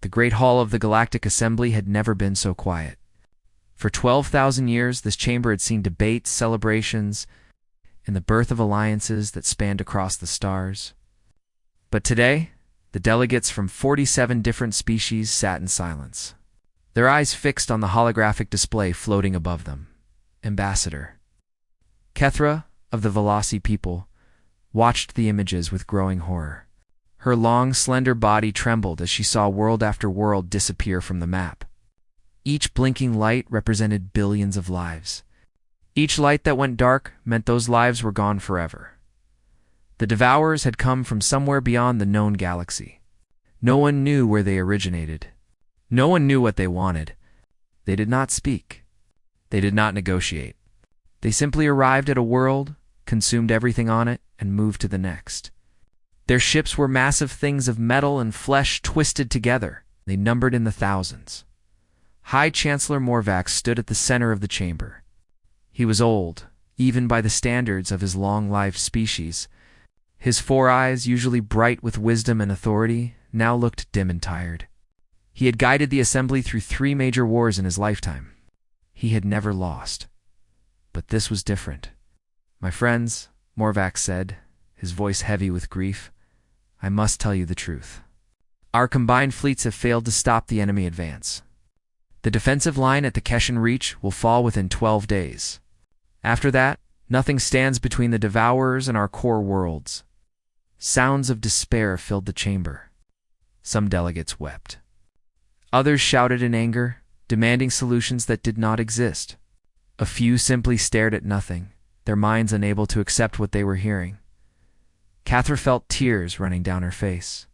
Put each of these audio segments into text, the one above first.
The great hall of the Galactic Assembly had never been so quiet. For 12,000 years, this chamber had seen debates, celebrations, and the birth of alliances that spanned across the stars. But today, the delegates from 47 different species sat in silence, their eyes fixed on the holographic display floating above them. Ambassador Kethra, of the Velocity people, watched the images with growing horror. Her long, slender body trembled as she saw world after world disappear from the map. Each blinking light represented billions of lives. Each light that went dark meant those lives were gone forever. The Devourers had come from somewhere beyond the known galaxy. No one knew where they originated. No one knew what they wanted. They did not speak. They did not negotiate. They simply arrived at a world, consumed everything on it, and moved to the next. Their ships were massive things of metal and flesh twisted together. They numbered in the thousands. High Chancellor Morvax stood at the center of the chamber. He was old, even by the standards of his long-lived species. His 4 eyes, usually bright with wisdom and authority, now looked dim and tired. He had guided the Assembly through 3 major wars in his lifetime. He had never lost. But this was different. "My friends," Morvax said, his voice heavy with grief, "I must tell you the truth. Our combined fleets have failed to stop the enemy advance. The defensive line at the Keshan Reach will fall within 12 days. After that, nothing stands between the Devourers and our core worlds." Sounds of despair filled the chamber. Some delegates wept. Others shouted in anger, demanding solutions that did not exist. A few simply stared at nothing, their minds unable to accept what they were hearing. Kethra felt tears running down her face.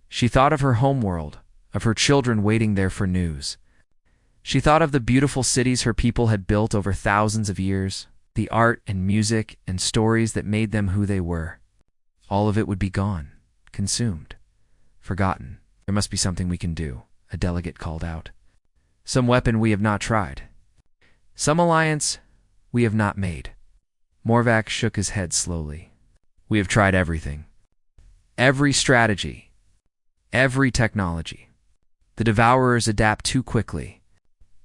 She thought of her homeworld, of her children waiting there for news. She thought of the beautiful cities her people had built over thousands of years, the art and music and stories that made them who they were. All of it would be gone, consumed, forgotten. "There must be something we can do," a delegate called out. "Some weapon we have not tried. Some alliance we have not made." Morvax shook his head slowly. "We have tried everything. Every strategy. Every technology. The Devourers adapt too quickly.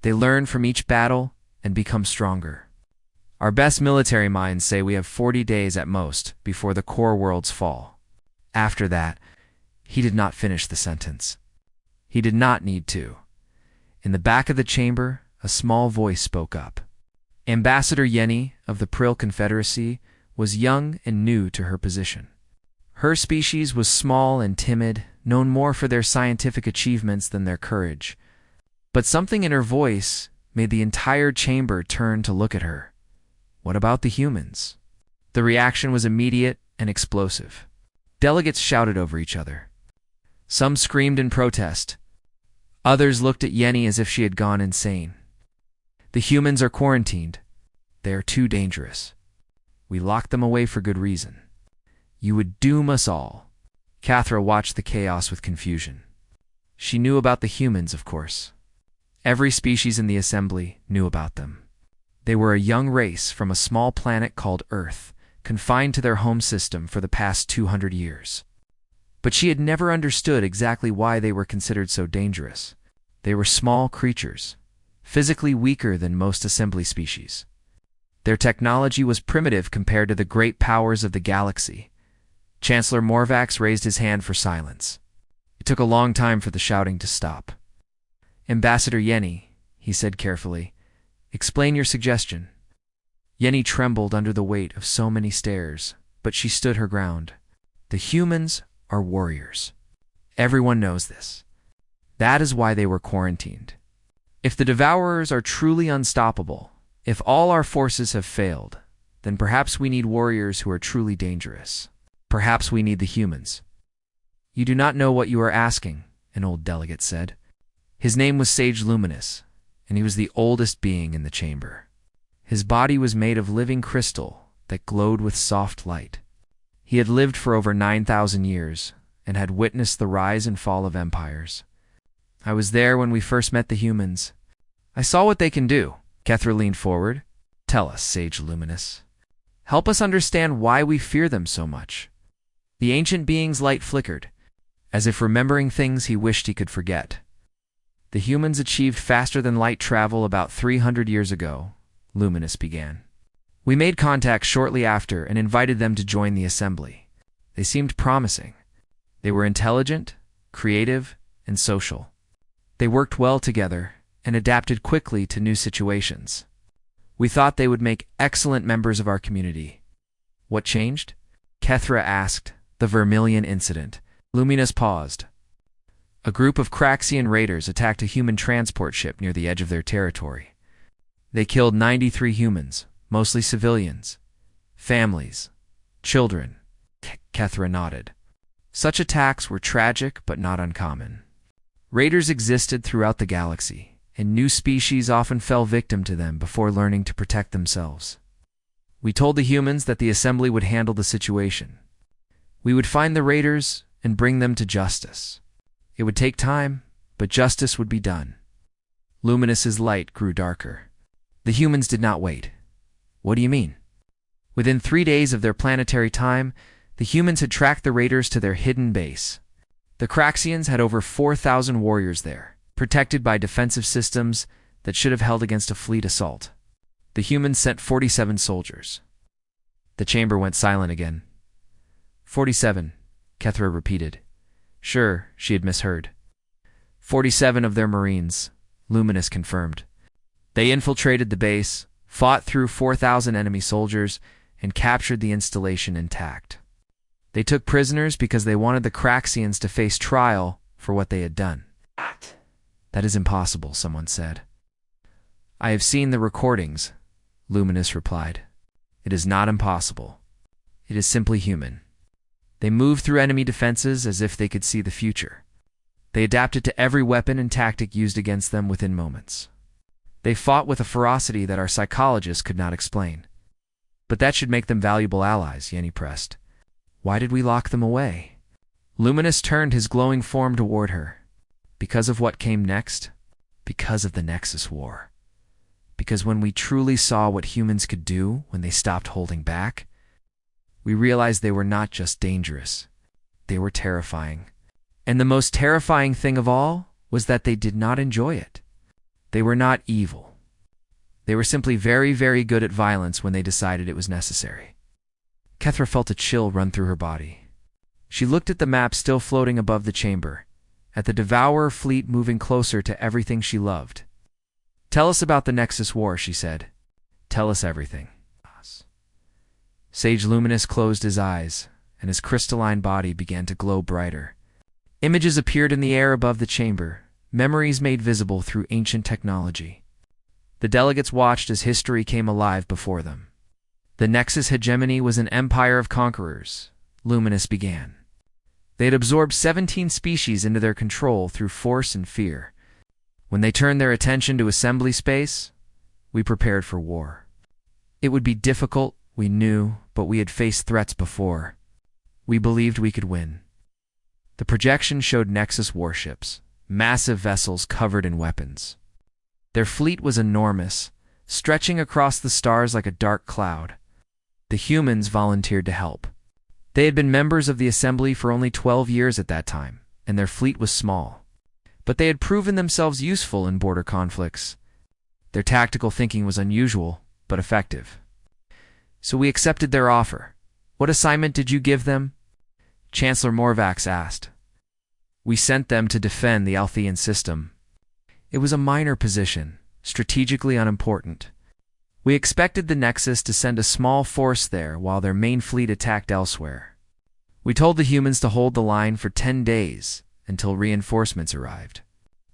They learn from each battle and become stronger. Our best military minds say we have 40 days at most before the core worlds fall. After that," he did not finish the sentence. He did not need to. In the back of the chamber, a small voice spoke up. Ambassador Yenny of the Prill Confederacy was young and new to her position. Her species was small and timid, known more for their scientific achievements than their courage. But something in her voice made the entire chamber turn to look at her. What about the humans? The reaction was immediate and explosive. Delegates shouted over each other. Some screamed in protest. Others looked at Yenny as if she had gone insane. "The humans are quarantined. They are too dangerous. We locked them away for good reason. You would doom us all." Kethra watched the chaos with confusion. She knew about the humans, of course. Every species in the Assembly knew about them. They were a young race from a small planet called Earth, confined to their home system for the past 200 years. But she had never understood exactly why they were considered so dangerous. They were small creatures, physically weaker than most Assembly species. Their technology was primitive compared to the great powers of the galaxy. Chancellor Morvax raised his hand for silence. It took a long time for the shouting to stop. "Ambassador Yenny," he said carefully, "explain your suggestion." Yenny trembled under the weight of so many stares, but she stood her ground. "The humans are warriors. Everyone knows this. That is why they were quarantined. If the Devourers are truly unstoppable, if all our forces have failed, then perhaps we need warriors who are truly dangerous. Perhaps we need the humans." "You do not know what you are asking," an old delegate said. His name was Sage Luminous, and he was the oldest being in the chamber. His body was made of living crystal that glowed with soft light. He had lived for over 9,000 years and had witnessed the rise and fall of empires. "I was there when we first met the humans. I saw what they can do." Kethra leaned forward. "Tell us, Sage Luminous. Help us understand why we fear them so much." The ancient being's light flickered, as if remembering things he wished he could forget. The humans achieved faster-than-light travel about 300 years ago, Luminous began. We made contact shortly after and invited them to join the assembly. They seemed promising. They were intelligent, creative, and social. They worked well together and adapted quickly to new situations. We thought they would make excellent members of our community. What changed? Kethra asked. The Vermilion incident. Luminous paused. A group of Craxian raiders attacked a human transport ship near the edge of their territory. They killed 93 humans, mostly civilians, families, children. Kethra nodded. Such attacks were tragic but not uncommon. Raiders existed throughout the galaxy, and new species often fell victim to them before learning to protect themselves. We told the humans that the assembly would handle the situation. We would find the raiders and bring them to justice. It would take time, but justice would be done. Luminous's light grew darker. The humans did not wait. What do you mean? Within 3 days of their planetary time, the humans had tracked the raiders to their hidden base. The Craxians had over 4,000 warriors there, protected by defensive systems that should have held against a fleet assault. The humans sent 47 soldiers. The chamber went silent again. 47, Kethra repeated. Sure, she had misheard. 47 of their Marines, Luminous confirmed. They infiltrated the base, fought through 4,000 enemy soldiers, and captured the installation intact. They took prisoners because they wanted the Craxians to face trial for what they had done. That is impossible, someone said. I have seen the recordings, Luminous replied. It is not impossible. It is simply human. They moved through enemy defenses as if they could see the future. They adapted to every weapon and tactic used against them within moments. They fought with a ferocity that our psychologists could not explain. But that should make them valuable allies, Yenny pressed. Why did we lock them away? Luminous turned his glowing form toward her. Because of what came next? Because of the Nexus War. Because when we truly saw what humans could do when they stopped holding back, we realized they were not just dangerous. They were terrifying. And the most terrifying thing of all was that they did not enjoy it. They were not evil. They were simply very, very good at violence when they decided it was necessary. Kethra felt a chill run through her body. She looked at the map still floating above the chamber, at the Devourer fleet moving closer to everything she loved. Tell us about the Nexus War, she said. Tell us everything. Sage Luminous closed his eyes, and his crystalline body began to glow brighter. Images appeared in the air above the chamber, memories made visible through ancient technology. The delegates watched as history came alive before them. The Nexus hegemony was an empire of conquerors, Luminous began. They had absorbed 17 species into their control through force and fear. When they turned their attention to assembly space, we prepared for war. It would be difficult, we knew, but we had faced threats before. We believed we could win. The projection showed Nexus warships, massive vessels covered in weapons. Their fleet was enormous, stretching across the stars like a dark cloud. The humans volunteered to help. They had been members of the assembly for only 12 years at that time, and their fleet was small. But they had proven themselves useful in border conflicts. Their tactical thinking was unusual, but effective. So we accepted their offer. What assignment did you give them? Chancellor Morvax asked. We sent them to defend the Althean system. It was a minor position, strategically unimportant. We expected the Nexus to send a small force there while their main fleet attacked elsewhere. We told the humans to hold the line for 10 days until reinforcements arrived.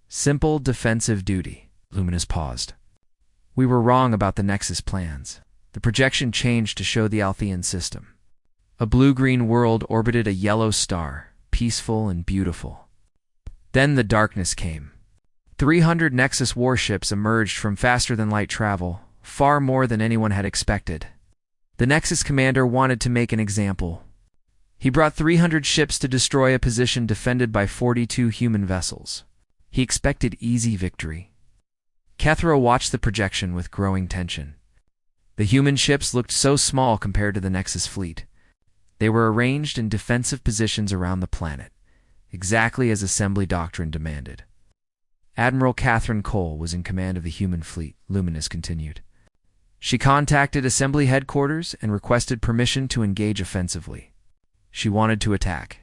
Simple defensive duty. Luminous paused. We were wrong about the Nexus plans. The projection changed to show the Althean system. A blue-green world orbited a yellow star, peaceful and beautiful. Then the darkness came. 300 Nexus warships emerged from faster-than-light travel, far more than anyone had expected. The Nexus commander wanted to make an example. He brought 300 ships to destroy a position defended by 42 human vessels. He expected easy victory. Kethra watched the projection with growing tension. The human ships looked so small compared to the Nexus fleet. They were arranged in defensive positions around the planet, exactly as assembly doctrine demanded. Admiral Catherine Cole was in command of the human fleet, Luminous continued. She contacted Assembly Headquarters and requested permission to engage offensively. She wanted to attack.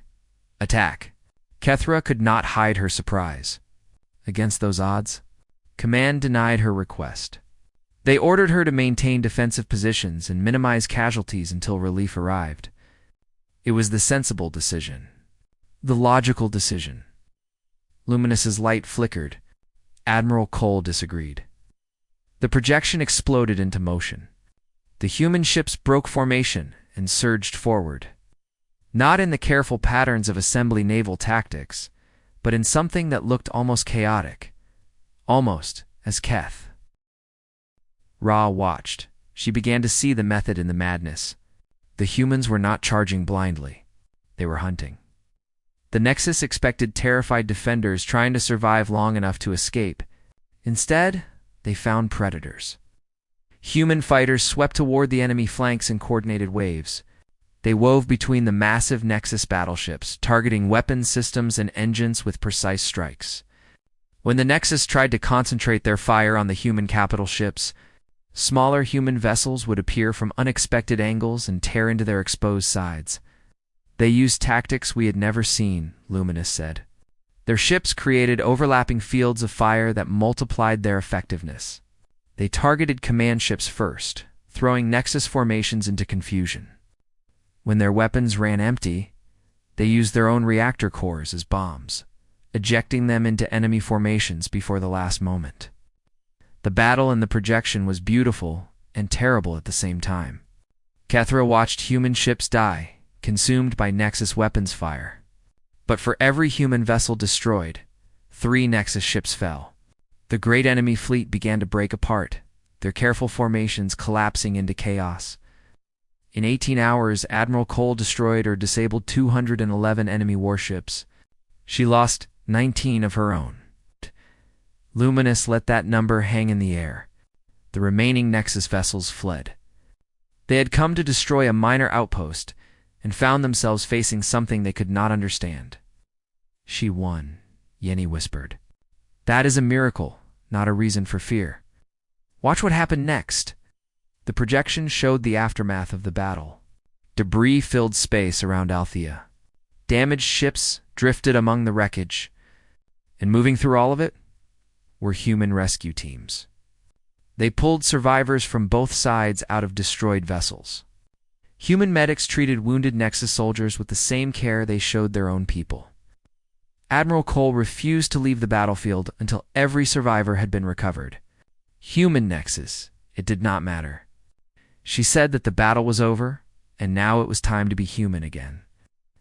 Attack. Kethra could not hide her surprise. Against those odds, Command denied her request. They ordered her to maintain defensive positions and minimize casualties until relief arrived. It was the sensible decision. The logical decision. Luminous's light flickered. Admiral Cole disagreed. The projection exploded into motion. The human ships broke formation and surged forward. Not in the careful patterns of assembly naval tactics, but in something that looked almost chaotic. Almost as Keth. Ra watched. She began to see the method in the madness. The humans were not charging blindly. They were hunting. The Nexus expected terrified defenders trying to survive long enough to escape. Instead, they found predators. Human fighters swept toward the enemy flanks in coordinated waves. They wove between the massive Nexus battleships, targeting weapons systems and engines with precise strikes. When the Nexus tried to concentrate their fire on the human capital ships, smaller human vessels would appear from unexpected angles and tear into their exposed sides. They used tactics we had never seen, Luminous said. Their ships created overlapping fields of fire that multiplied their effectiveness. They targeted command ships first, throwing Nexus formations into confusion. When their weapons ran empty, they used their own reactor cores as bombs, ejecting them into enemy formations before the last moment. The battle in the projection was beautiful and terrible at the same time. Kethra watched human ships die, consumed by Nexus weapons fire. But for every human vessel destroyed, 3 Nexus ships fell. The great enemy fleet began to break apart, their careful formations collapsing into chaos. In 18 hours, Admiral Cole destroyed or disabled 211 enemy warships. She lost 19 of her own. Luminous let that number hang in the air. The remaining Nexus vessels fled. They had come to destroy a minor outpost and found themselves facing something they could not understand. She won, Yenny whispered. That is a miracle, not a reason for fear. Watch what happened next. The projection showed the aftermath of the battle. Debris filled space around Althea. Damaged ships drifted among the wreckage. And moving through all of it were human rescue teams. They pulled survivors from both sides out of destroyed vessels. Human medics treated wounded Nexus soldiers with the same care they showed their own people. Admiral Cole refused to leave the battlefield until every survivor had been recovered. Human Nexus, it did not matter. She said that the battle was over, and now it was time to be human again.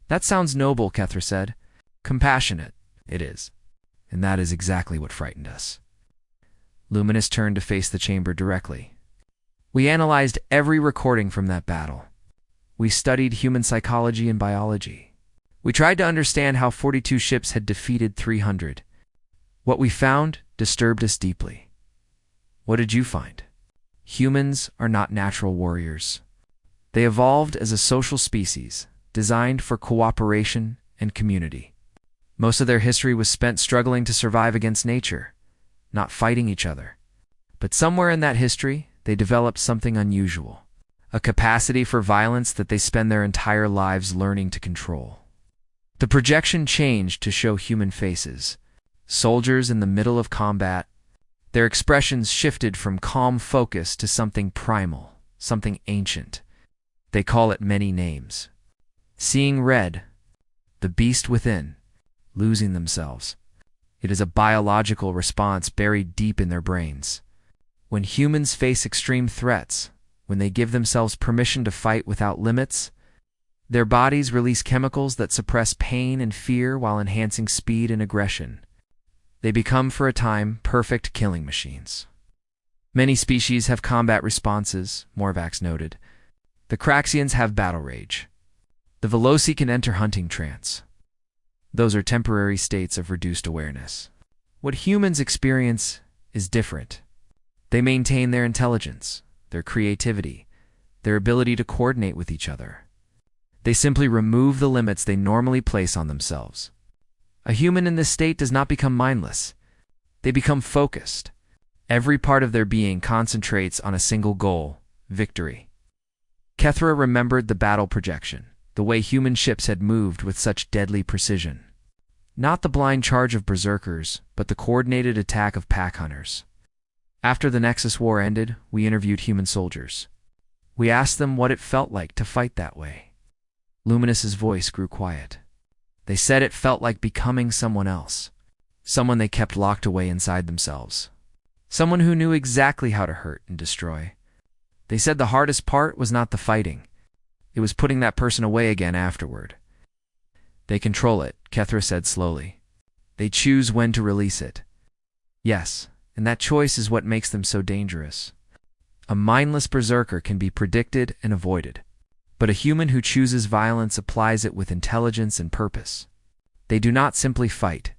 That sounds noble, Kethra said. Compassionate, it is. And that is exactly what frightened us. Luminous turned to face the chamber directly. We analyzed every recording from that battle. We studied human psychology and biology. We tried to understand how 42 ships had defeated 300. What we found disturbed us deeply. What did you find? Humans are not natural warriors. They evolved as a social species, designed for cooperation and community. Most of their history was spent struggling to survive against nature, not fighting each other. But somewhere in that history, they developed something unusual, a capacity for violence that they spend their entire lives learning to control. The projection changed to show human faces, soldiers in the middle of combat. Their expressions shifted from calm focus to something primal, something ancient. They call it many names. Seeing red, the beast within, losing themselves. It is a biological response buried deep in their brains. When humans face extreme threats, when they give themselves permission to fight without limits, their bodies release chemicals that suppress pain and fear while enhancing speed and aggression. They become, for a time, perfect killing machines. Many species have combat responses, Morvax noted. The Craxians have battle rage. The Veloci can enter hunting trance. Those are temporary states of reduced awareness. What humans experience is different. They maintain their intelligence, their creativity, their ability to coordinate with each other. They simply remove the limits they normally place on themselves. A human in this state does not become mindless. They become focused. Every part of their being concentrates on a single goal: victory. Kethra remembered the battle projection, the way human ships had moved with such deadly precision. Not the blind charge of berserkers, but the coordinated attack of pack hunters. After the Nexus War ended, we interviewed human soldiers. We asked them what it felt like to fight that way. Luminous's voice grew quiet. They said it felt like becoming someone else, someone they kept locked away inside themselves, someone who knew exactly how to hurt and destroy. They said the hardest part was not the fighting. It was putting that person away again afterward. They control it, Kethra said slowly. They choose when to release it. Yes, and that choice is what makes them so dangerous. A mindless berserker can be predicted and avoided, but a human who chooses violence applies it with intelligence and purpose. They do not simply fight.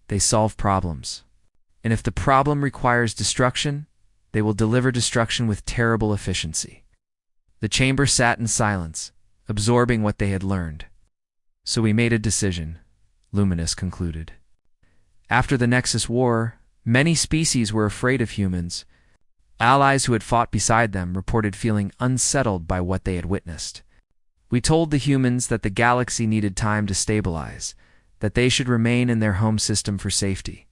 They solve problems. And if the problem requires destruction, they will deliver destruction with terrible efficiency. The chamber sat in silence, absorbing what they had learned. So we made a decision, Luminous concluded. After the Nexus War, many species were afraid of humans. Allies who had fought beside them reported feeling unsettled by what they had witnessed. We told the humans that the galaxy needed time to stabilize, that they should remain in their home system for safety.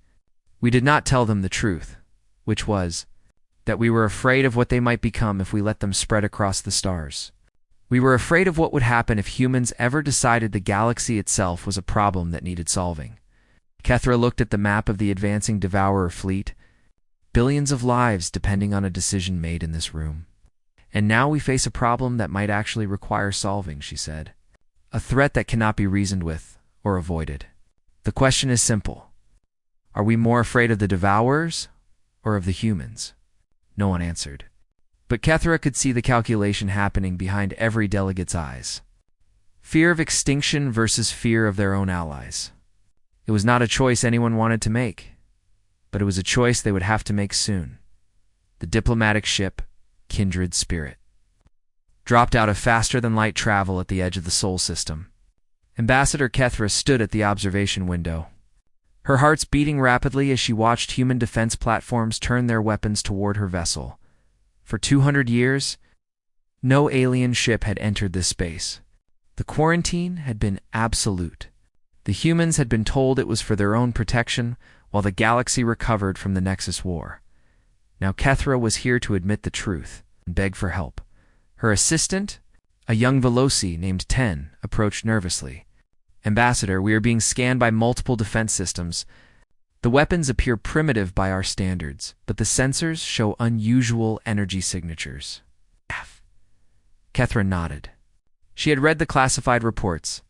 We did not tell them the truth, which was that we were afraid of what they might become if we let them spread across the stars. We were afraid of what would happen if humans ever decided the galaxy itself was a problem that needed solving. Kethra looked at the map of the advancing Devourer fleet. Billions of lives depending on a decision made in this room. And now we face a problem that might actually require solving, she said. A threat that cannot be reasoned with or avoided. The question is simple. Are we more afraid of the Devourers or of the humans? No one answered. But Kethra could see the calculation happening behind every delegate's eyes. Fear of extinction versus fear of their own allies. It was not a choice anyone wanted to make, but it was a choice they would have to make soon. The diplomatic ship, Kindred Spirit, dropped out of faster-than-light travel at the edge of the Sol system. Ambassador Kethra stood at the observation window, her heart's beating rapidly as she watched human defense platforms turn their weapons toward her vessel. For 200 years, no alien ship had entered this space. The quarantine had been absolute. The humans had been told it was for their own protection, while the galaxy recovered from the Nexus War. Now Kethra was here to admit the truth and beg for help. Her assistant, a young Veloci named Ten, approached nervously. Ambassador, we are being scanned by multiple defense systems. The weapons appear primitive by our standards, but the sensors show unusual energy signatures. Kethra nodded. She had read the classified reports.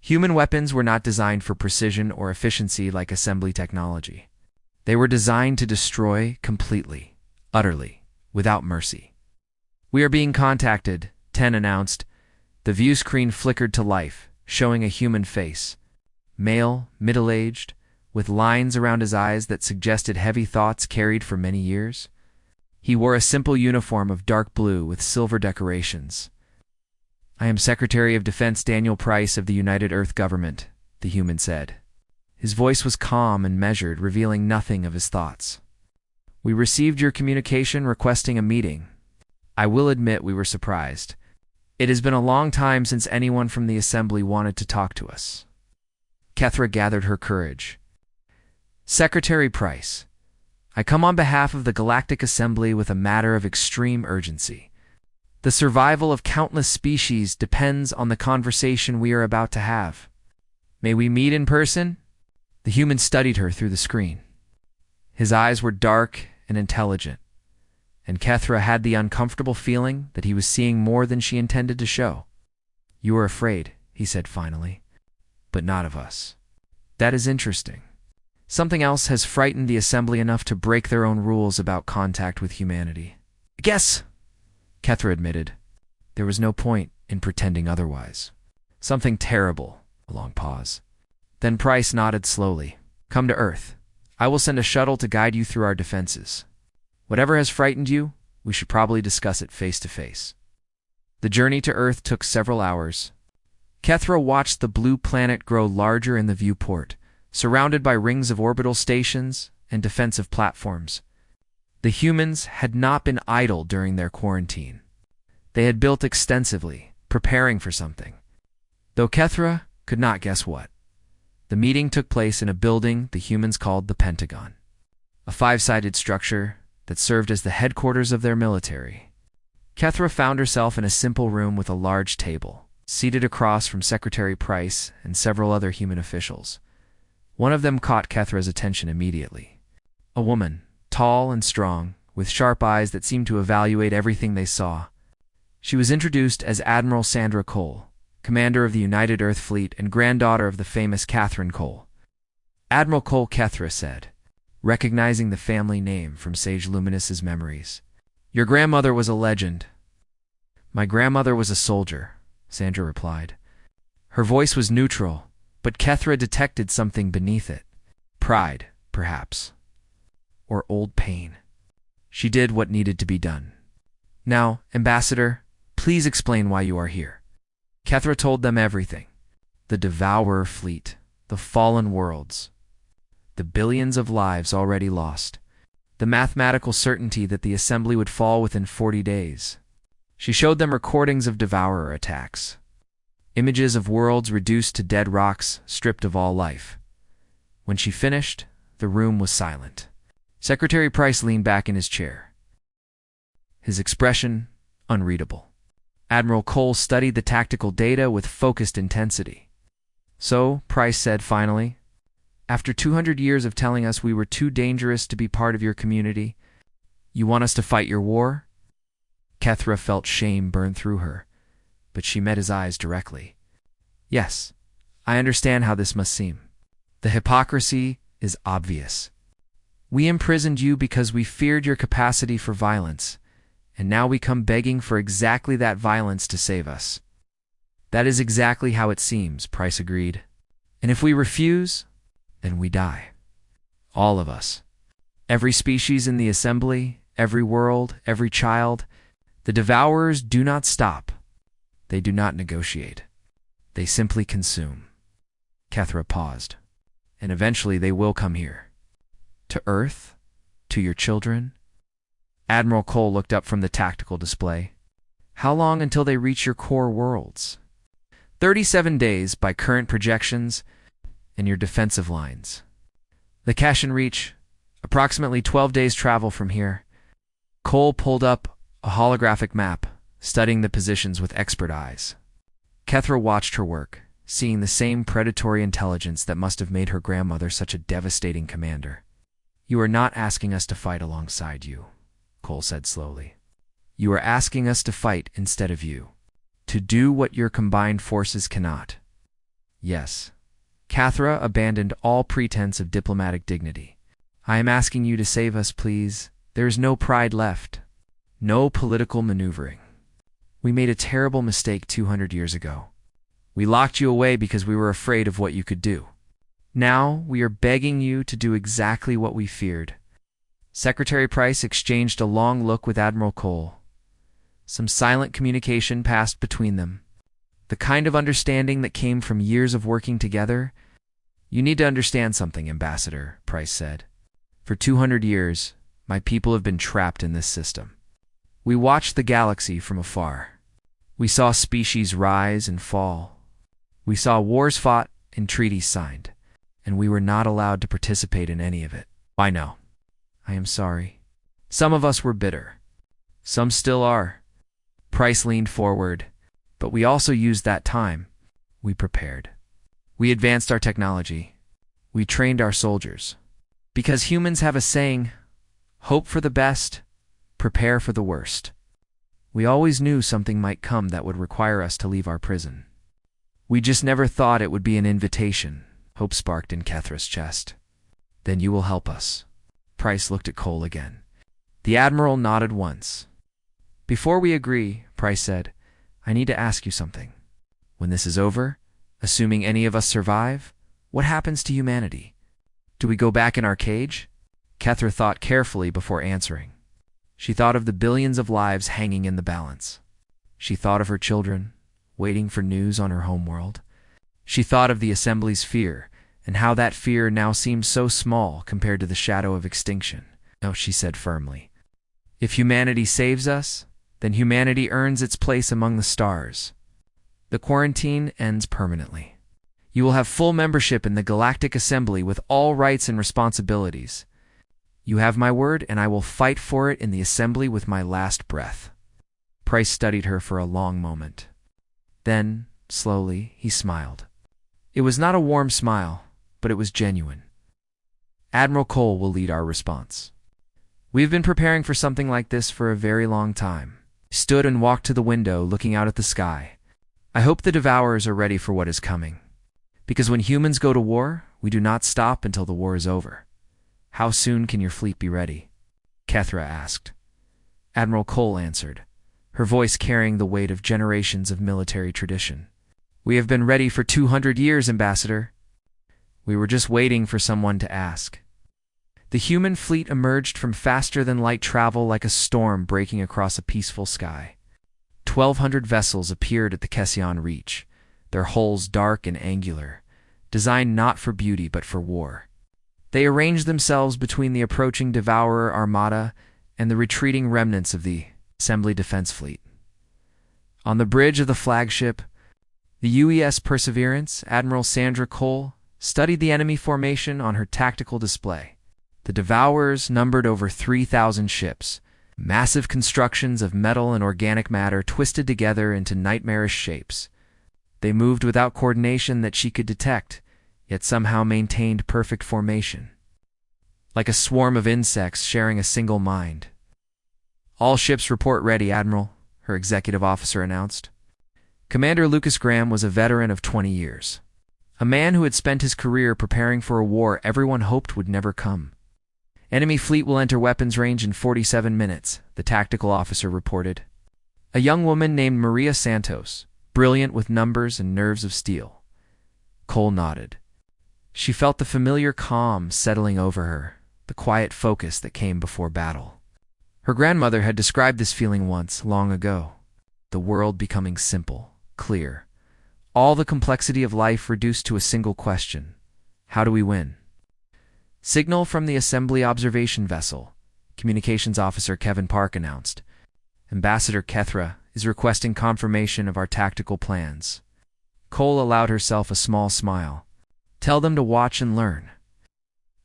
Human weapons were not designed for precision or efficiency like assembly technology. They were designed to destroy completely, utterly, without mercy. We are being contacted, Ten announced. The view screen flickered to life, showing a human face. Male, middle-aged, with lines around his eyes that suggested heavy thoughts carried for many years. He wore a simple uniform of dark blue with silver decorations. I am Secretary of Defense Daniel Price of the United Earth Government, the human said. His voice was calm and measured, revealing nothing of his thoughts. We received your communication requesting a meeting. I will admit we were surprised. It has been a long time since anyone from the Assembly wanted to talk to us. Kethra gathered her courage. Secretary Price, I come on behalf of the Galactic Assembly with a matter of extreme urgency. The survival of countless species depends on the conversation we are about to have. May we meet in person? The human studied her through the screen. His eyes were dark and intelligent, and Kethra had the uncomfortable feeling that he was seeing more than she intended to show. You are afraid, he said finally, but not of us. That is interesting. Something else has frightened the Assembly enough to break their own rules about contact with humanity. I guess, Kethra admitted. There was no point in pretending otherwise. Something terrible. A long pause. Then Price nodded slowly. Come to Earth. I will send a shuttle to guide you through our defenses. Whatever has frightened you, we should probably discuss it face to face. The journey to Earth took several hours. Kethra watched the blue planet grow larger in the viewport, surrounded by rings of orbital stations, and defensive platforms. The humans had not been idle during their quarantine. They had built extensively, preparing for something. Though Kethra could not guess what. The meeting took place in a building the humans called the Pentagon, a five-sided structure that served as the headquarters of their military. Kethra found herself in a simple room with a large table, seated across from Secretary Price and several other human officials. One of them caught Kethra's attention immediately. A woman, tall and strong, with sharp eyes that seemed to evaluate everything they saw. She was introduced as Admiral Sandra Cole, commander of the United Earth Fleet and granddaughter of the famous Catherine Cole. Admiral Cole, Kethra said, recognizing the family name from Sage Luminous's memories. Your grandmother was a legend. My grandmother was a soldier, Sandra replied. Her voice was neutral, but Kethra detected something beneath it. Pride, perhaps. Or old pain. She did what needed to be done. Now, Ambassador, please explain why you are here. Kethra told them everything. The Devourer fleet, the fallen worlds, the billions of lives already lost, the mathematical certainty that the assembly would fall within 40 days. She showed them recordings of Devourer attacks, images of worlds reduced to dead rocks, stripped of all life. When she finished, the room was silent. Secretary Price leaned back in his chair, his expression unreadable. Admiral Cole studied the tactical data with focused intensity. So, Price said finally, after 200 years of telling us we were too dangerous to be part of your community, you want us to fight your war? Kethra felt shame burn through her, but she met his eyes directly. Yes, I understand how this must seem. The hypocrisy is obvious. We imprisoned you because we feared your capacity for violence, and now we come begging for exactly that violence to save us. That is exactly how it seems, Price agreed. And if we refuse, then we die. All of us. Every species in the assembly, every world, every child. The Devourers do not stop. They do not negotiate. They simply consume. Kethra paused. And eventually they will come here. To Earth? To your children? Admiral Cole looked up from the tactical display. How long until they reach your core worlds? 37 days by current projections and your defensive lines. The cache and reach, approximately 12 days travel from here. Cole pulled up a holographic map, studying the positions with expert eyes. Kethra watched her work, seeing the same predatory intelligence that must have made her grandmother such a devastating commander. You are not asking us to fight alongside you, Cole said slowly. You are asking us to fight instead of you. To do what your combined forces cannot. Yes. Kethra abandoned all pretense of diplomatic dignity. I am asking you to save us, please. There is no pride left. No political maneuvering. We made a terrible mistake 200 years ago. We locked you away because we were afraid of what you could do. Now we are begging you to do exactly what we feared. Secretary Price exchanged a long look with Admiral Cole. Some silent communication passed between them. The kind of understanding that came from years of working together. You need to understand something, Ambassador, Price said. For 200 years, my people have been trapped in this system. We watched the galaxy from afar. We saw species rise and fall. We saw wars fought and treaties signed, and we were not allowed to participate in any of it. I know. I am sorry. Some of us were bitter. Some still are. Price leaned forward. But we also used that time. We prepared. We advanced our technology. We trained our soldiers. Because humans have a saying, hope for the best, prepare for the worst. We always knew something might come that would require us to leave our prison. We just never thought it would be an invitation, hope sparked in Kethra's chest. Then you will help us. Price looked at Cole again. The Admiral nodded once. Before we agree, Price said, I need to ask you something. When this is over, assuming any of us survive, what happens to humanity? Do we go back in our cage? Kethra thought carefully before answering. She thought of the billions of lives hanging in the balance. She thought of her children, waiting for news on her homeworld. She thought of the Assembly's fear and how that fear now seemed so small compared to the shadow of extinction. "No," she said firmly. "If humanity saves us, then humanity earns its place among the stars. The quarantine ends permanently. You will have full membership in the Galactic Assembly with all rights and responsibilities. You have my word, and I will fight for it in the Assembly with my last breath." Price studied her for a long moment. Then, slowly, he smiled. It was not a warm smile, but it was genuine. "Admiral Cole will lead our response. We've been preparing for something like this for a very long time." He stood and walked to the window, looking out at the sky. "I hope the Devourers are ready for what is coming. Because when humans go to war, we do not stop until the war is over." "How soon can your fleet be ready?" Kethra asked. Admiral Cole answered, her voice carrying the weight of generations of military tradition. "We have been ready for 200 years, Ambassador. We were just waiting for someone to ask." The human fleet emerged from faster-than-light travel like a storm breaking across a peaceful sky. 1,200 vessels appeared at the Kession Reach, their hulls dark and angular, designed not for beauty but for war. They arranged themselves between the approaching Devourer Armada and the retreating remnants of the Assembly Defense Fleet. On the bridge of the flagship, the UES Perseverance, Admiral Sandra Cole studied the enemy formation on her tactical display. The Devourers numbered over 3,000 ships, massive constructions of metal and organic matter twisted together into nightmarish shapes. They moved without coordination that she could detect, yet somehow maintained perfect formation. Like a swarm of insects sharing a single mind. "All ships report ready, Admiral," her executive officer announced. Commander Lucas Graham was a veteran of 20 years. A man who had spent his career preparing for a war everyone hoped would never come. "Enemy fleet will enter weapons range in 47 minutes, the tactical officer reported. A young woman named Maria Santos, brilliant with numbers and nerves of steel. Cole nodded. She felt the familiar calm settling over her, the quiet focus that came before battle. Her grandmother had described this feeling once, long ago. The world becoming simple, clear. All the complexity of life reduced to a single question. How do we win? "Signal from the Assembly Observation Vessel," Communications Officer Kevin Park announced. "Ambassador Kethra is requesting confirmation of our tactical plans." Cole allowed herself a small smile. "Tell them to watch and learn."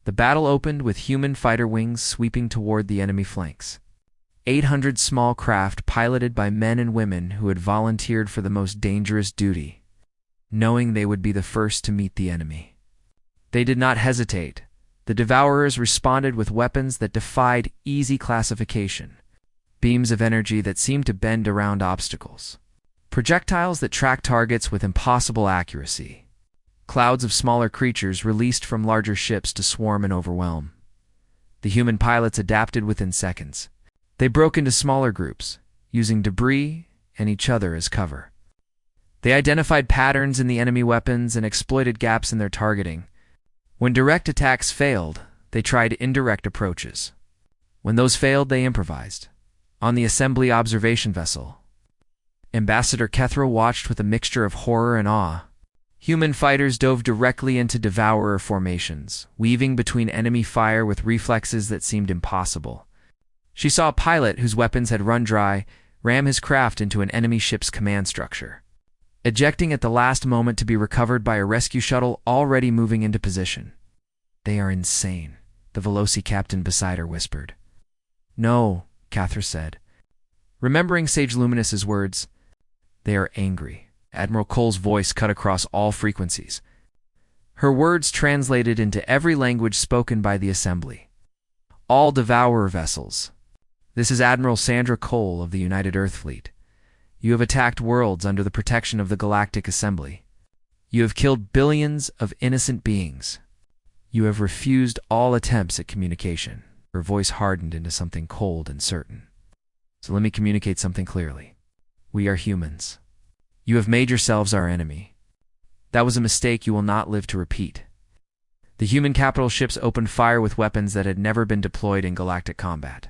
The battle opened with human fighter wings sweeping toward the enemy flanks. 800 small craft piloted by men and women who had volunteered for the most dangerous duty, knowing they would be the first to meet the enemy. They did not hesitate. The Devourers responded with weapons that defied easy classification, beams of energy that seemed to bend around obstacles, projectiles that tracked targets with impossible accuracy, clouds of smaller creatures released from larger ships to swarm and overwhelm. The human pilots adapted within seconds. They broke into smaller groups, using debris and each other as cover. They identified patterns in the enemy weapons and exploited gaps in their targeting. When direct attacks failed, they tried indirect approaches. When those failed, they improvised. On the Assembly Observation Vessel, Ambassador Kethra watched with a mixture of horror and awe. Human fighters dove directly into Devourer formations, weaving between enemy fire with reflexes that seemed impossible. She saw a pilot whose weapons had run dry ram his craft into an enemy ship's command structure, ejecting at the last moment to be recovered by a rescue shuttle already moving into position. "They are insane," the Veloci captain beside her whispered. "No," Kethra said, remembering Sage Luminous's words. "They are angry." Admiral Cole's voice cut across all frequencies. Her words translated into every language spoken by the Assembly. "All Devourer vessels. This is Admiral Sandra Cole of the United Earth Fleet. You have attacked worlds under the protection of the Galactic Assembly. You have killed billions of innocent beings. You have refused all attempts at communication." Her voice hardened into something cold and certain. "So let me communicate something clearly. We are humans. You have made yourselves our enemy. That was a mistake you will not live to repeat." The human capital ships opened fire with weapons that had never been deployed in galactic combat.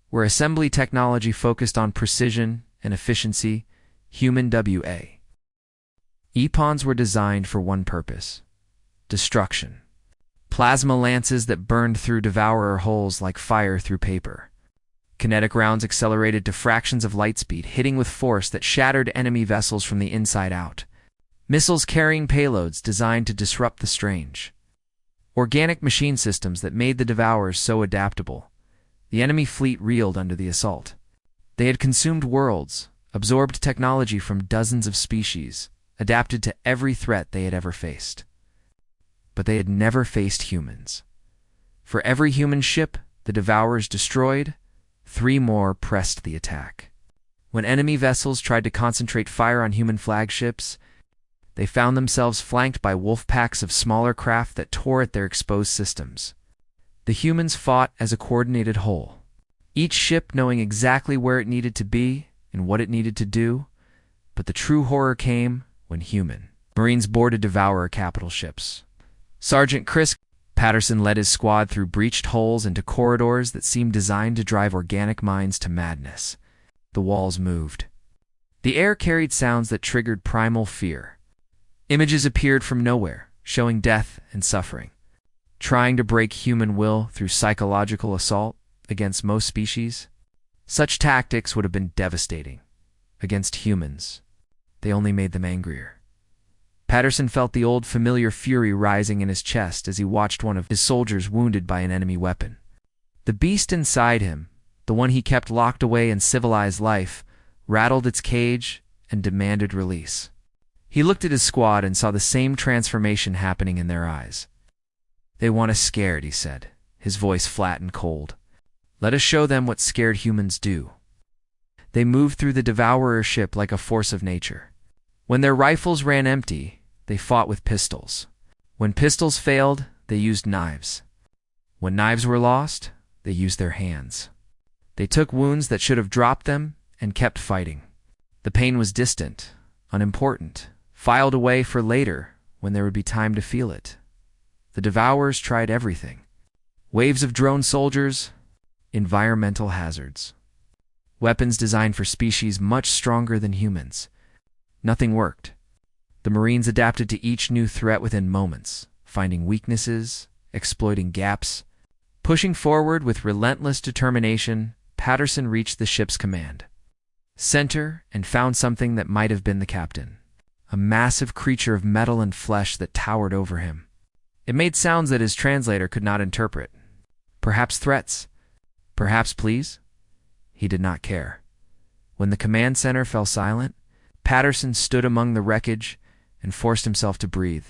Where assembly technology focused on precision and efficiency, human WA. EPONs were designed for one purpose: destruction. Plasma lances that burned through devourer hulls like fire through paper. Kinetic rounds accelerated to fractions of light speed, hitting with force that shattered enemy vessels from the inside out. Missiles carrying payloads designed to disrupt the strange. Organic machine systems that made the devourers so adaptable. The enemy fleet reeled under the assault. They had consumed worlds, absorbed technology from dozens of species, adapted to every threat they had ever faced. But they had never faced humans. For every human ship the devourers destroyed, 3 more pressed the attack. When enemy vessels tried to concentrate fire on human flagships, they found themselves flanked by wolf packs of smaller craft that tore at their exposed systems. The humans fought as a coordinated whole, each ship knowing exactly where it needed to be and what it needed to do, but the true horror came when human Marines boarded devourer capital ships. Sergeant Chris Patterson led his squad through breached holes into corridors that seemed designed to drive organic minds to madness. The walls moved. The air carried sounds that triggered primal fear. Images appeared from nowhere, showing death and suffering. Trying to break human will through psychological assault against most species, such tactics would have been devastating. Against humans, they only made them angrier. Patterson felt the old familiar fury rising in his chest as he watched one of his soldiers wounded by an enemy weapon. The beast inside him, the one he kept locked away in civilized life, rattled its cage and demanded release. He looked at his squad and saw the same transformation happening in their eyes. "They want us scared," he said, his voice flat and cold. "Let us show them what scared humans do." They moved through the devourer ship like a force of nature. When their rifles ran empty, they fought with pistols. When pistols failed, they used knives. When knives were lost, they used their hands. They took wounds that should have dropped them and kept fighting. The pain was distant, unimportant, filed away for later when there would be time to feel it. The devourers tried everything. Waves of drone soldiers, environmental hazards. Weapons designed for species much stronger than humans. Nothing worked. The Marines adapted to each new threat within moments, finding weaknesses, exploiting gaps. Pushing forward with relentless determination, Patterson reached the ship's command center and found something that might have been the captain. A massive creature of metal and flesh that towered over him. It made sounds that his translator could not interpret. Perhaps threats. Perhaps pleas. He did not care. When the command center fell silent, Patterson stood among the wreckage and forced himself to breathe.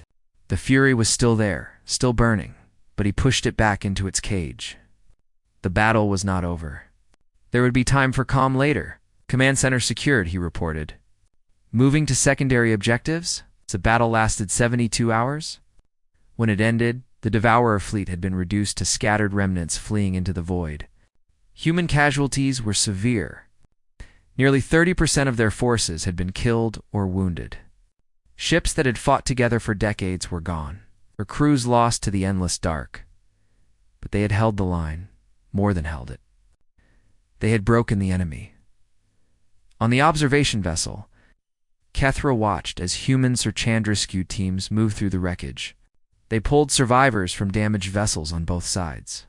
The fury was still there, still burning, but he pushed it back into its cage. The battle was not over. There would be time for calm later. Command center secured, he reported. Moving to secondary objectives, the battle lasted 72 hours. When it ended, the Devourer fleet had been reduced to scattered remnants fleeing into the void. Human casualties were severe. Nearly 30% of their forces had been killed or wounded. Ships that had fought together for decades were gone, their crews lost to the endless dark. But they had held the line, more than held it. They had broken the enemy. On the observation vessel, Kethra watched as human search rescue teams moved through the wreckage. They pulled survivors from damaged vessels on both sides.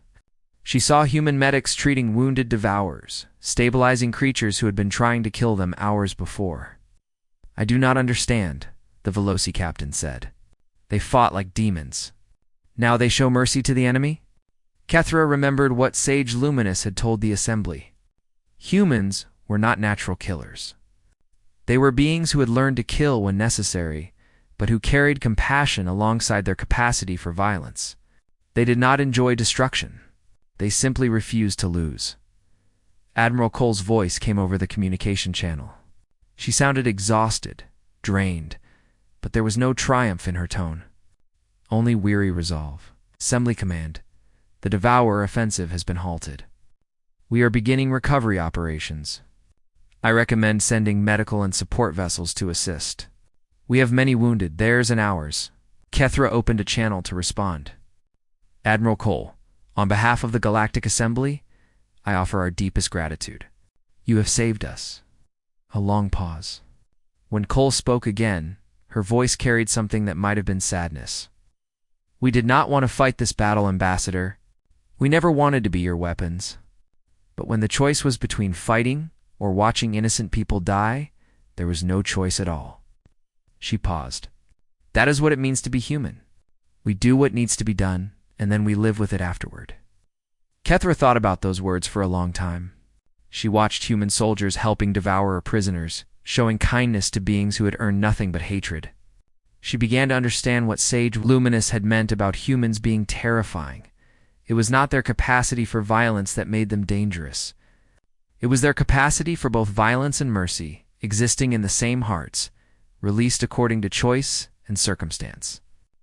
She saw human medics treating wounded devourers, stabilizing creatures who had been trying to kill them hours before. "I do not understand," the Veloci captain said. "They fought like demons. Now they show mercy to the enemy?" Kethra remembered what Sage Luminous had told the assembly. Humans were not natural killers. They were beings who had learned to kill when necessary, but who carried compassion alongside their capacity for violence. They did not enjoy destruction. They simply refused to lose. Admiral Cole's voice came over the communication channel. She sounded exhausted, drained, but there was no triumph in her tone. Only weary resolve. "Assembly Command, the Devourer offensive has been halted. We are beginning recovery operations. I recommend sending medical and support vessels to assist. We have many wounded, theirs and ours." Kethra opened a channel to respond. "Admiral Cole, on behalf of the Galactic Assembly, I offer our deepest gratitude. You have saved us." A long pause. When Cole spoke again, her voice carried something that might have been sadness. We did not want to fight this battle, Ambassador. We never wanted to be your weapons. But when the choice was between fighting or watching innocent people die, there was no choice at all. She paused. That is what it means to be human. We do what needs to be done, and then we live with it afterward. Kethra thought about those words for a long time. She watched human soldiers helping devour her prisoners, showing kindness to beings who had earned nothing but hatred. She began to understand what Sage Luminous had meant about humans being terrifying. It was not their capacity for violence that made them dangerous. It was their capacity for both violence and mercy, existing in the same hearts, released according to choice and circumstance.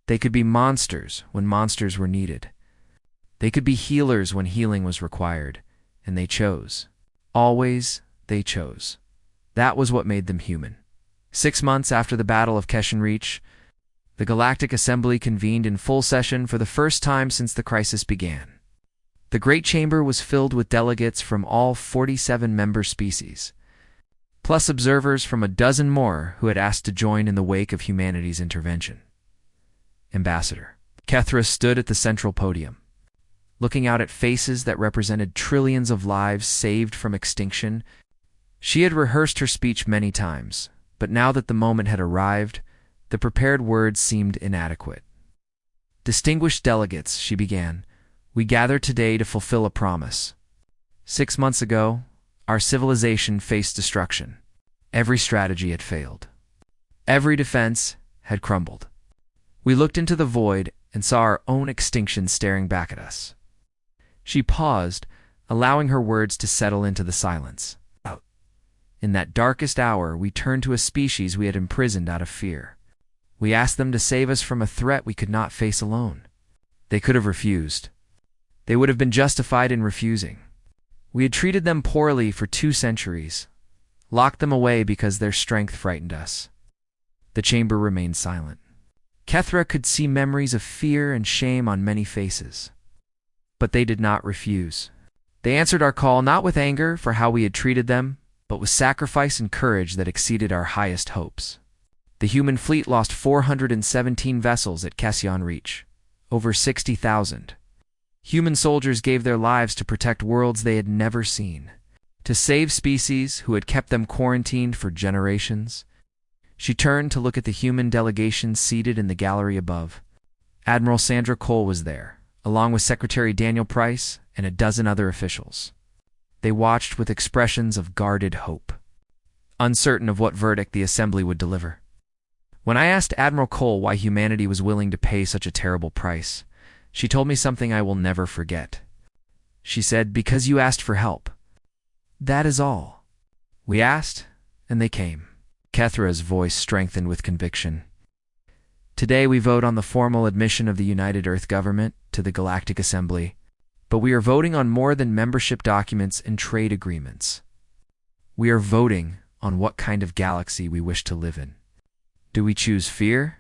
They could be monsters when monsters were needed. They could be healers when healing was required, and they chose. Always, they chose. That was what made them human. 6 months after the Battle of Keshin Reach, the Galactic Assembly convened in full session for the first time since the crisis began. The Great Chamber was filled with delegates from all 47 member species, plus observers from a dozen more who had asked to join in the wake of humanity's intervention. Ambassador. Kethra stood at the central podium, looking out at faces that represented trillions of lives saved from extinction. She had rehearsed her speech many times, but now that the moment had arrived, the prepared words seemed inadequate. Distinguished delegates, she began, we gather today to fulfill a promise. 6 months ago, our civilization faced destruction. Every strategy had failed. Every defense had crumbled. We looked into the void and saw our own extinction staring back at us. She paused, allowing her words to settle into the silence. In that darkest hour, we turned to a species we had imprisoned out of fear. We asked them to save us from a threat we could not face alone. They could have refused. They would have been justified in refusing. We had treated them poorly for 2 centuries, locked them away because their strength frightened us. The chamber remained silent. Kethra could see memories of fear and shame on many faces. But they did not refuse. They answered our call not with anger for how we had treated them, but with sacrifice and courage that exceeded our highest hopes. The human fleet lost 417 vessels at Keshin Reach, over 60,000. Human soldiers gave their lives to protect worlds they had never seen, to save species who had kept them quarantined for generations. She turned to look at the human delegation seated in the gallery above. Admiral Sandra Cole was there, along with Secretary Daniel Price and a dozen other officials. They watched with expressions of guarded hope, uncertain of what verdict the assembly would deliver. When I asked Admiral Cole why humanity was willing to pay such a terrible price, she told me something I will never forget. She said, because you asked for help. That is all. We asked, and they came. Kethra's voice strengthened with conviction. Today we vote on the formal admission of the United Earth Government to the Galactic Assembly, but we are voting on more than membership documents and trade agreements. We are voting on what kind of galaxy we wish to live in. Do we choose fear?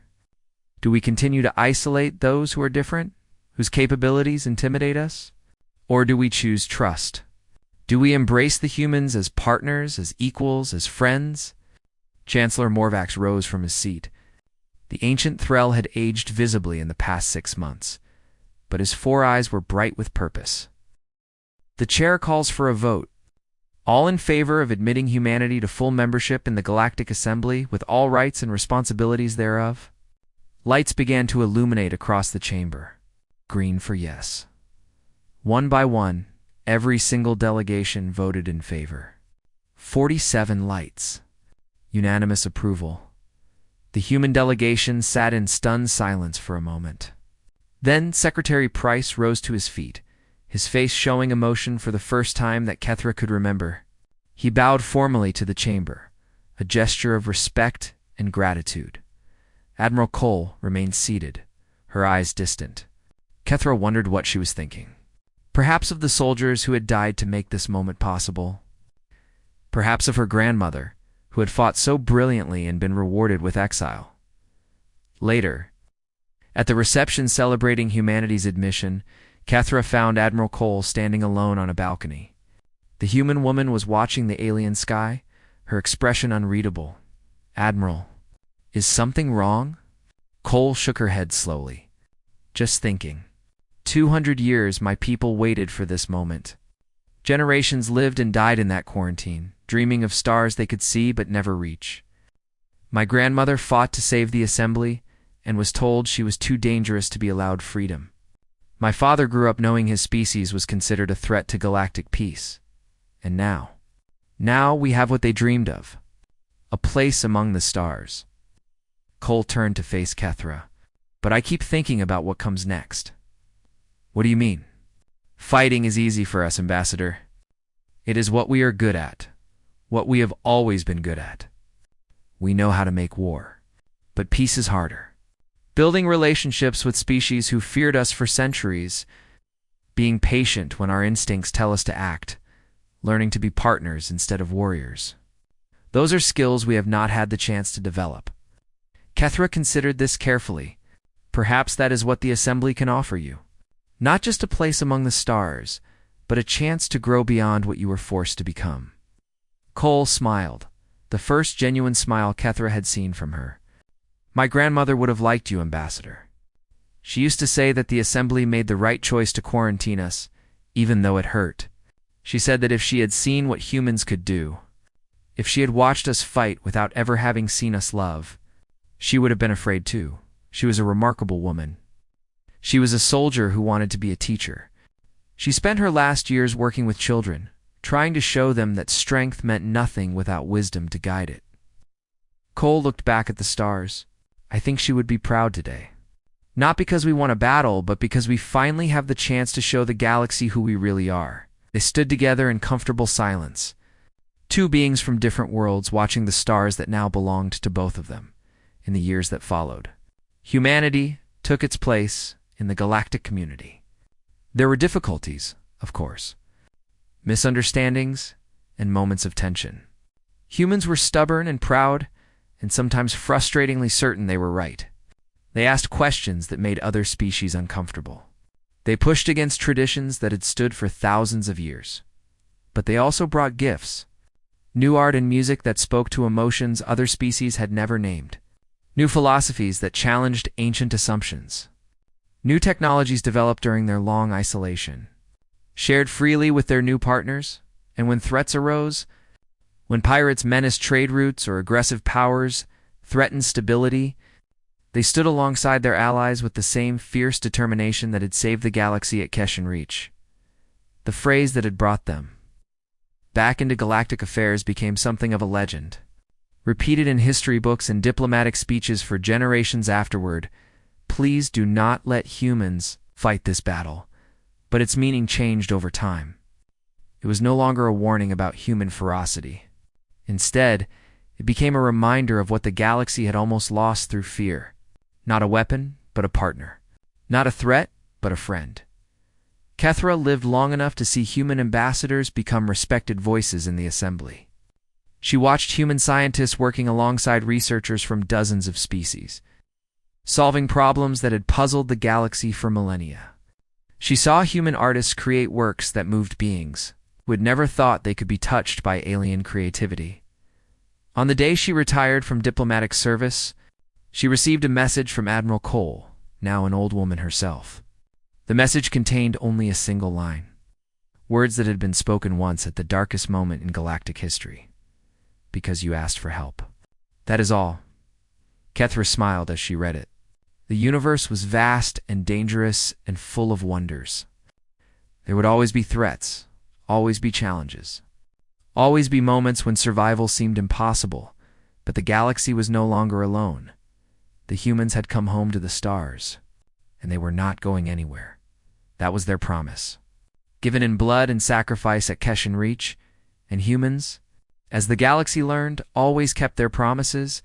Do we continue to isolate those who are different, whose capabilities intimidate us? Or do we choose trust? Do we embrace the humans as partners, as equals, as friends? Chancellor Morvax rose from his seat. The ancient Thrall had aged visibly in the past 6 months, but his 4 eyes were bright with purpose. The chair calls for a vote. All in favor of admitting humanity to full membership in the Galactic Assembly with all rights and responsibilities thereof? Lights began to illuminate across the chamber. Green for yes. One by one, every single delegation voted in favor. 47 lights. Unanimous approval. The human delegation sat in stunned silence for a moment. Then Secretary Price rose to his feet, his face showing emotion for the first time that Kethra could remember. He bowed formally to the chamber, a gesture of respect and gratitude. Admiral Cole remained seated, her eyes distant. Kethra wondered what she was thinking. Perhaps of the soldiers who had died to make this moment possible. Perhaps of her grandmother, who had fought so brilliantly and been rewarded with exile. Later, at the reception celebrating humanity's admission, Kethra found Admiral Cole standing alone on a balcony. The human woman was watching the alien sky, her expression unreadable. Admiral, is something wrong? Cole shook her head slowly. just thinking. 200 years my people waited for this moment. Generations lived and died in that quarantine, dreaming of stars they could see but never reach. My grandmother fought to save the assembly and was told she was too dangerous to be allowed freedom. My father grew up knowing his species was considered a threat to galactic peace. And now we have what they dreamed of. A place among the stars. Cole turned to face Kethra. But I keep thinking about what comes next. What do you mean? Fighting is easy for us, Ambassador. It is what we are good at. What we have always been good at. We know how to make war. But peace is harder. Building relationships with species who feared us for centuries. Being patient when our instincts tell us to act. Learning to be partners instead of warriors. Those are skills we have not had the chance to develop. Kethra considered this carefully. Perhaps that is what the assembly can offer you. Not just a place among the stars, but a chance to grow beyond what you were forced to become. Cole smiled, the first genuine smile Kethra had seen from her. My grandmother would have liked you, Ambassador. She used to say that the assembly made the right choice to quarantine us, even though it hurt. She said that if she had seen what humans could do, if she had watched us fight without ever having seen us love, she would have been afraid too. She was a remarkable woman. She was a soldier who wanted to be a teacher. She spent her last years working with children, trying to show them that strength meant nothing without wisdom to guide it. Cole looked back at the stars. I think she would be proud today. Not because we won a battle, but because we finally have the chance to show the galaxy who we really are. They stood together in comfortable silence. Two beings from different worlds watching the stars that now belonged to both of them in the years that followed. Humanity took its place in the galactic community. There were difficulties, of course. Misunderstandings and moments of tension. Humans were stubborn and proud, and sometimes frustratingly certain they were right. They asked questions that made other species uncomfortable. They pushed against traditions that had stood for thousands of years. But they also brought gifts. New art and music that spoke to emotions other species had never named. New philosophies that challenged ancient assumptions. New technologies developed during their long isolation. Shared freely with their new partners, and when threats arose, when pirates menaced trade routes or aggressive powers threatened stability, they stood alongside their allies with the same fierce determination that had saved the galaxy at Keshin Reach. The phrase that had brought them back into galactic affairs became something of a legend, repeated in history books and diplomatic speeches for generations afterward. Please do not let humans fight this battle, but its meaning changed over time. It was no longer a warning about human ferocity. Instead, it became a reminder of what the galaxy had almost lost through fear. Not a weapon, but a partner. Not a threat, but a friend. Kethra lived long enough to see human ambassadors become respected voices in the assembly. She watched human scientists working alongside researchers from dozens of species, solving problems that had puzzled the galaxy for millennia. She saw human artists create works that moved beings who had never thought they could be touched by alien creativity. On the day she retired from diplomatic service, she received a message from Admiral Cole, now an old woman herself. The message contained only a single line, words that had been spoken once at the darkest moment in galactic history. Because you asked for help. That is all. Kethra smiled as she read it. The universe was vast and dangerous and full of wonders. There would always be threats, always be challenges, always be moments when survival seemed impossible, but the galaxy was no longer alone. The humans had come home to the stars, and they were not going anywhere. That was their promise. Given in blood and sacrifice at Keshin Reach, and humans, as the galaxy learned, always kept their promises.